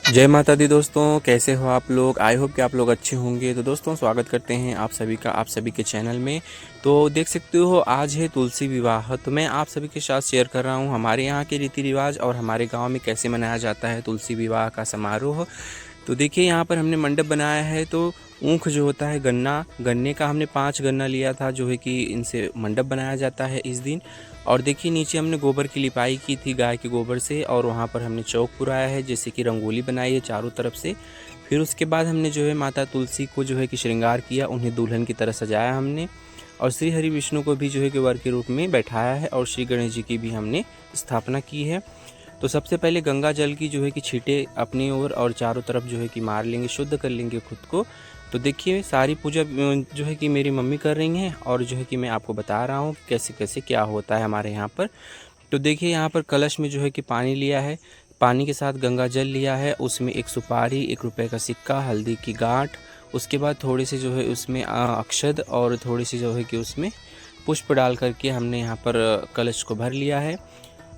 जय माता दी दोस्तों, कैसे हो आप लोग। आई होप कि आप लोग अच्छे होंगे। तो दोस्तों स्वागत करते हैं आप सभी का आप सभी के चैनल में। तो देख सकते हो आज है तुलसी विवाह। तो मैं आप सभी के साथ शेयर कर रहा हूं हमारे यहाँ के रीति रिवाज और हमारे गांव में कैसे मनाया जाता है तुलसी विवाह का समारोह। तो देखिए यहाँ पर हमने मंडप बनाया है। तो ऊख जो होता है गन्ने का हमने 5 गन्ना लिया था, जो है कि इनसे मंडप बनाया जाता है इस दिन। और देखिए नीचे हमने गोबर की लिपाई की थी गाय के गोबर से, और वहाँ पर हमने चौक पुराया है, जैसे कि रंगोली बनाई है चारों तरफ से। फिर उसके बाद हमने जो है माता तुलसी को जो है कि श्रृंगार किया, उन्हें दुल्हन की तरह सजाया हमने। और श्री हरि विष्णु को भी जो है कि वर के रूप में बैठाया है, और श्री गणेश जी की भी हमने स्थापना की है। तो सबसे पहले गंगा जल की जो है कि छींटे अपनी ओर और चारों तरफ जो है कि मार लेंगे, शुद्ध कर लेंगे खुद को। तो देखिए सारी पूजा जो है कि मेरी मम्मी कर रही हैं, और जो है कि मैं आपको बता रहा हूँ कैसे कैसे क्या होता है हमारे यहाँ पर। तो देखिए यहाँ पर कलश में जो है कि पानी लिया है, पानी के साथ गंगा जल लिया है, उसमें एक सुपारी, 1 रुपये का सिक्का, हल्दी की गांठ, उसके बाद थोड़े से जो है उसमें अक्षत और थोड़ी सी जो है कि उसमें पुष्प डाल करके हमने यहाँ पर कलश को भर लिया है।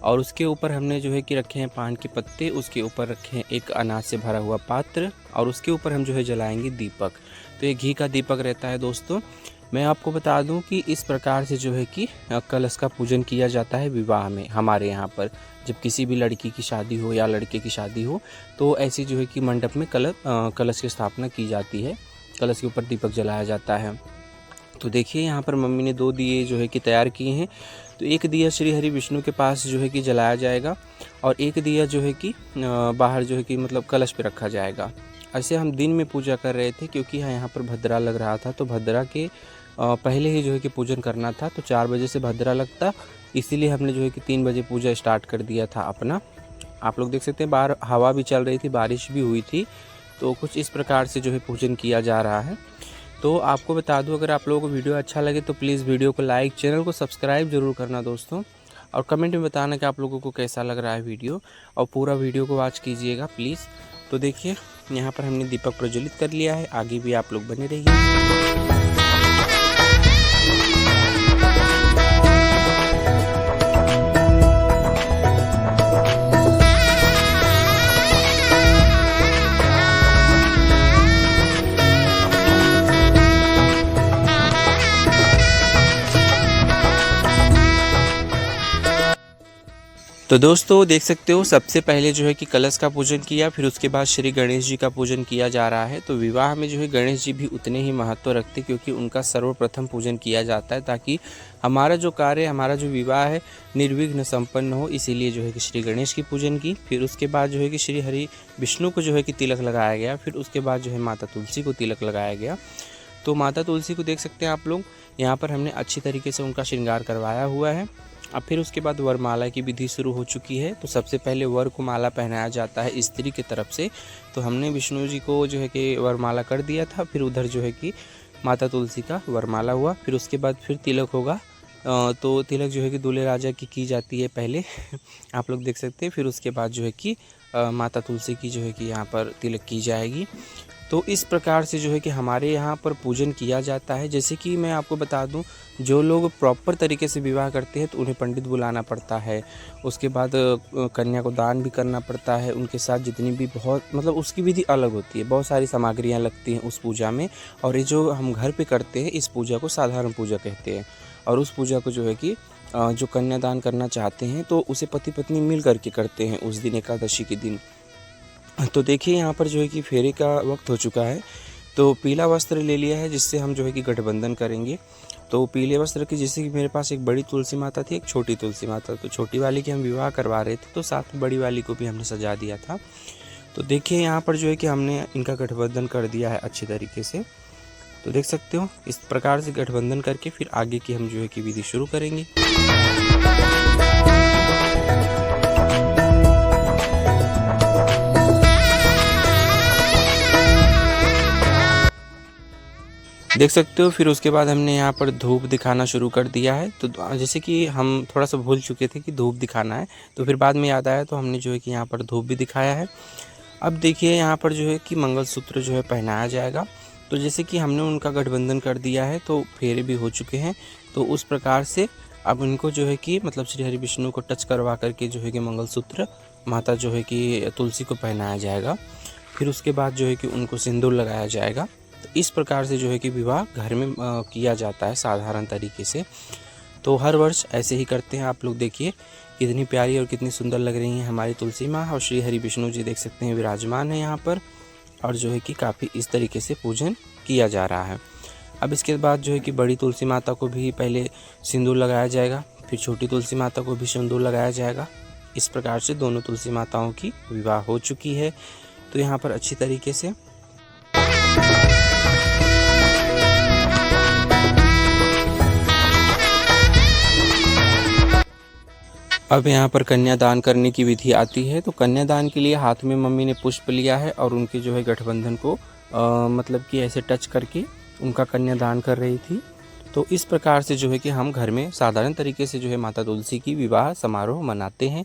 और उसके ऊपर हमने जो है कि रखे हैं पान के पत्ते, उसके ऊपर रखे हैं एक अनाज से भरा हुआ पात्र, और उसके ऊपर हम जो है जलाएंगे दीपक। तो ये घी का दीपक रहता है दोस्तों। मैं आपको बता दूं कि इस प्रकार से जो है कि कलश का पूजन किया जाता है विवाह में हमारे यहाँ पर। जब किसी भी लड़की की शादी हो या लड़के की शादी हो, तो ऐसी जो है कि मंडप में कलश की स्थापना की जाती है, कलश के ऊपर दीपक जलाया जाता है। तो देखिए यहाँ पर मम्मी ने 2 दिए जो है कि तैयार किए हैं। तो एक दिया श्री हरि विष्णु के पास जो है कि जलाया जाएगा, और एक दिया जो है कि बाहर जो है कि मतलब कलश पे रखा जाएगा। ऐसे हम दिन में पूजा कर रहे थे, क्योंकि यहाँ पर भद्रा लग रहा था। तो भद्रा के पहले ही जो है कि पूजन करना था। तो 4 बजे से भद्रा लगता, इसीलिए हमने जो है कि 3 बजे पूजा स्टार्ट कर दिया था अपना। आप लोग देख सकते हैं बाहर हवा भी चल रही थी, बारिश भी हुई थी। तो कुछ इस प्रकार से जो है पूजन किया जा रहा है। तो आपको बता दूं, अगर आप लोगों को वीडियो अच्छा लगे तो प्लीज़ वीडियो को लाइक, चैनल को सब्सक्राइब जरूर करना दोस्तों, और कमेंट में बताना कि आप लोगों को कैसा लग रहा है वीडियो, और पूरा वीडियो को वॉच कीजिएगा प्लीज़। तो देखिए यहाँ पर हमने दीपक प्रज्वलित कर लिया है, आगे भी आप लोग बने रहिए। तो दोस्तों देख सकते हो सबसे पहले जो है कि कलश का पूजन किया, फिर उसके बाद श्री गणेश जी का पूजन किया जा रहा है। तो विवाह में जो है गणेश जी भी उतने ही महत्व रखते, क्योंकि उनका सर्वप्रथम पूजन किया जाता है, ताकि हमारा जो कार्य, हमारा जो विवाह है निर्विघ्न संपन्न हो। इसीलिए जो है कि श्री गणेश की पूजन की। फिर उसके बाद जो है कि श्री हरि विष्णु को जो है कि तिलक लगाया गया। फिर उसके बाद जो है माता तुलसी को तिलक लगाया गया। तो माता तुलसी को देख सकते हैं आप लोग, यहाँ पर हमने अच्छी तरीके से उनका श्रृंगार करवाया हुआ है। अब फिर उसके बाद वरमाला की विधि शुरू हो चुकी है। तो सबसे पहले वर को माला पहनाया जाता है स्त्री की तरफ से। तो हमने विष्णु जी को जो है कि वरमाला कर दिया था। फिर उधर जो है कि माता तुलसी का वरमाला हुआ। फिर उसके बाद फिर तिलक होगा। तो तिलक जो है कि दूल्हे राजा की जाती है पहले आप लोग देख सकते हैं। फिर उसके बाद जो है कि माता तुलसी की जो है कि यहाँ पर तिलक की जाएगी। तो इस प्रकार से जो है कि हमारे यहाँ पर पूजन किया जाता है। जैसे कि मैं आपको बता दूं, जो लोग प्रॉपर तरीके से विवाह करते हैं तो उन्हें पंडित बुलाना पड़ता है। उसके बाद कन्या को दान भी करना पड़ता है। उनके साथ जितनी भी बहुत मतलब उसकी विधि अलग होती है, बहुत सारी सामग्रियाँ लगती हैं उस पूजा में। और ये जो हम घर पे करते हैं इस पूजा को साधारण पूजा कहते हैं। और उस पूजा को जो है कि जो कन्यादान करना चाहते हैं तो उसे पति पत्नी मिल करके करते हैं उस दिन, एकादशी के दिन। तो देखिए यहाँ पर जो है कि फेरे का वक्त हो चुका है। तो पीला वस्त्र ले लिया है, जिससे हम जो है कि गठबंधन करेंगे। तो पीले वस्त्र की, जैसे कि मेरे पास एक बड़ी तुलसी माता थी, एक छोटी तुलसी माता। तो छोटी वाली की हम विवाह करवा रहे थे, तो साथ में बड़ी वाली को भी हमने सजा दिया था। तो देखिए यहाँ पर जो है कि हमने इनका गठबंधन कर दिया है अच्छी तरीके से। तो देख सकते हो इस प्रकार से गठबंधन करके फिर आगे की हम जो है कि विधि शुरू करेंगे। देख सकते हो। फिर उसके बाद हमने यहाँ पर धूप दिखाना शुरू कर दिया है। तो जैसे कि हम थोड़ा सा भूल चुके थे कि धूप दिखाना है, तो फिर बाद में याद आया तो हमने जो है कि यहाँ पर धूप भी दिखाया है। अब देखिए यहाँ पर जो है कि मंगलसूत्र जो है पहनाया जाएगा। तो जैसे कि हमने उनका गठबंधन कर दिया है, तो फेरे भी हो चुके हैं, तो उस प्रकार से अब इनको जो है कि मतलब श्री हरि विष्णु को टच करवा करके जो है कि मंगलसूत्र माता जो है कि तुलसी को पहनाया जाएगा। फिर उसके बाद जो है कि उनको सिंदूर लगाया जाएगा। तो इस प्रकार से जो है कि विवाह घर में किया जाता है साधारण तरीके से। तो हर वर्ष ऐसे ही करते हैं। आप लोग देखिए कितनी प्यारी और कितनी सुंदर लग रही हैं हमारी तुलसी माँ। और श्री हरि विष्णु जी देख सकते हैं विराजमान है यहाँ पर, और जो है कि काफ़ी इस तरीके से पूजन किया जा रहा है। अब इसके बाद जो है कि बड़ी तुलसी माता को भी पहले सिंदूर लगाया जाएगा, फिर छोटी तुलसी माता को भी सिंदूर लगाया जाएगा। इस प्रकार से दोनों तुलसी माताओं की विवाह हो चुकी है। तो यहाँ पर अच्छी तरीके से अब यहाँ पर कन्यादान करने की विधि आती है। तो कन्यादान के लिए हाथ में मम्मी ने पुष्प लिया है और उनके जो है गठबंधन को मतलब कि ऐसे टच करके उनका कन्यादान कर रही थी। तो इस प्रकार से जो है कि हम घर में साधारण तरीके से जो है माता तुलसी की विवाह समारोह मनाते हैं,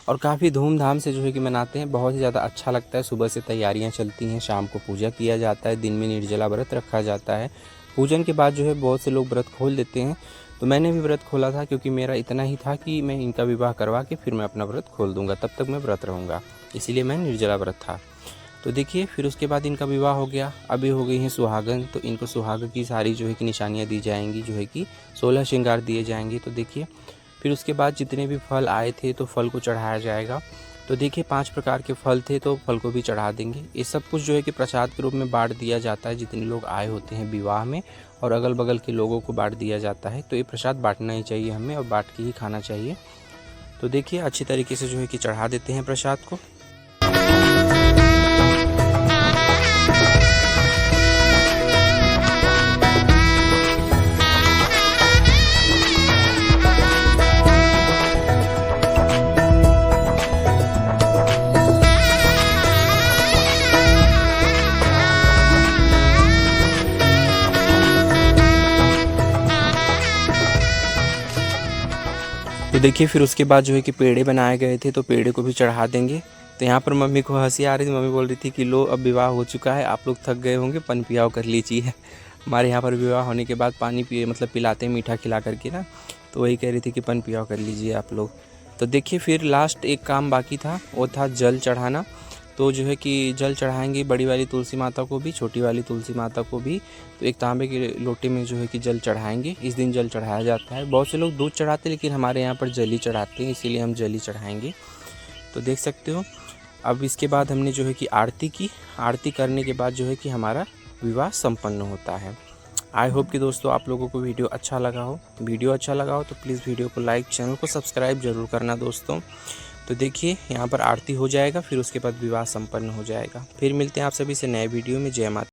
और काफ़ी धूमधाम से जो है कि मनाते हैं। बहुत ही ज़्यादा अच्छा लगता है। सुबह से तैयारियां चलती हैं, शाम को पूजा किया जाता है, दिन में निर्जला व्रत रखा जाता है। पूजन के बाद जो है बहुत से लोग व्रत खोल देते हैं। तो मैंने भी व्रत खोला था, क्योंकि मेरा इतना ही था कि मैं इनका विवाह करवा के फिर मैं अपना व्रत खोल दूँगा, तब तक मैं व्रत रहूँगा, इसीलिए मैं निर्जला व्रत था। तो देखिए फिर उसके बाद इनका विवाह हो गया। अभी हो गई हैं सुहागन। तो इनको सुहाग की सारी जो है कि निशानियाँ दी जाएंगी, जो है कि 16 श्रृंगार दिए जाएंगे। तो देखिए फिर उसके बाद जितने भी फल आए थे तो फल को चढ़ाया जाएगा। तो देखिए 5 प्रकार के फल थे, तो फल को भी चढ़ा देंगे। ये सब कुछ जो है कि प्रसाद के रूप में बांट दिया जाता है। जितने लोग आए होते हैं विवाह में और अगल बगल के लोगों को बांट दिया जाता है। तो ये प्रसाद बांटना ही चाहिए हमें, और बांट के ही खाना चाहिए। तो देखिए अच्छी तरीके से जो है कि चढ़ा देते हैं प्रसाद को। तो देखिए फिर उसके बाद जो है कि पेड़े बनाए गए थे, तो पेड़े को भी चढ़ा देंगे। तो यहाँ पर मम्मी को हंसी आ रही थी। मम्मी बोल रही थी कि लो अब विवाह हो चुका है, आप लोग थक गए होंगे, पानी पियाओ कर लीजिए। हमारे यहाँ पर विवाह होने के बाद पानी पिए मतलब पिलाते हैं मीठा खिला करके ना, तो वही कह रही थी कि पानी पियाओ कर लीजिए आप लोग। तो देखिए फिर लास्ट एक काम बाकी था, वो था जल चढ़ाना। तो जो है कि जल चढ़ाएंगे बड़ी वाली तुलसी माता को भी, छोटी वाली तुलसी माता को भी। तो एक तांबे के लोटे में जो है कि जल चढ़ाएंगे। इस दिन जल चढ़ाया जाता है। बहुत से लोग दूध चढ़ाते हैं, लेकिन हमारे यहाँ पर जल ही चढ़ाते हैं, इसीलिए हम जल ही चढ़ाएंगे। तो देख सकते हो। अब इसके बाद हमने जो है कि आरती की। आरती करने के बाद जो है कि हमारा विवाह संपन्न होता है। आई होप कि दोस्तों आप लोगों को वीडियो अच्छा लगा हो। वीडियो अच्छा लगा हो तो प्लीज़ वीडियो को लाइक, चैनल को सब्सक्राइब जरूर करना दोस्तों। तो देखिए यहाँ पर आरती हो जाएगा, फिर उसके बाद विवाह संपन्न हो जाएगा। फिर मिलते हैं आप सभी से नए वीडियो में। जय माता।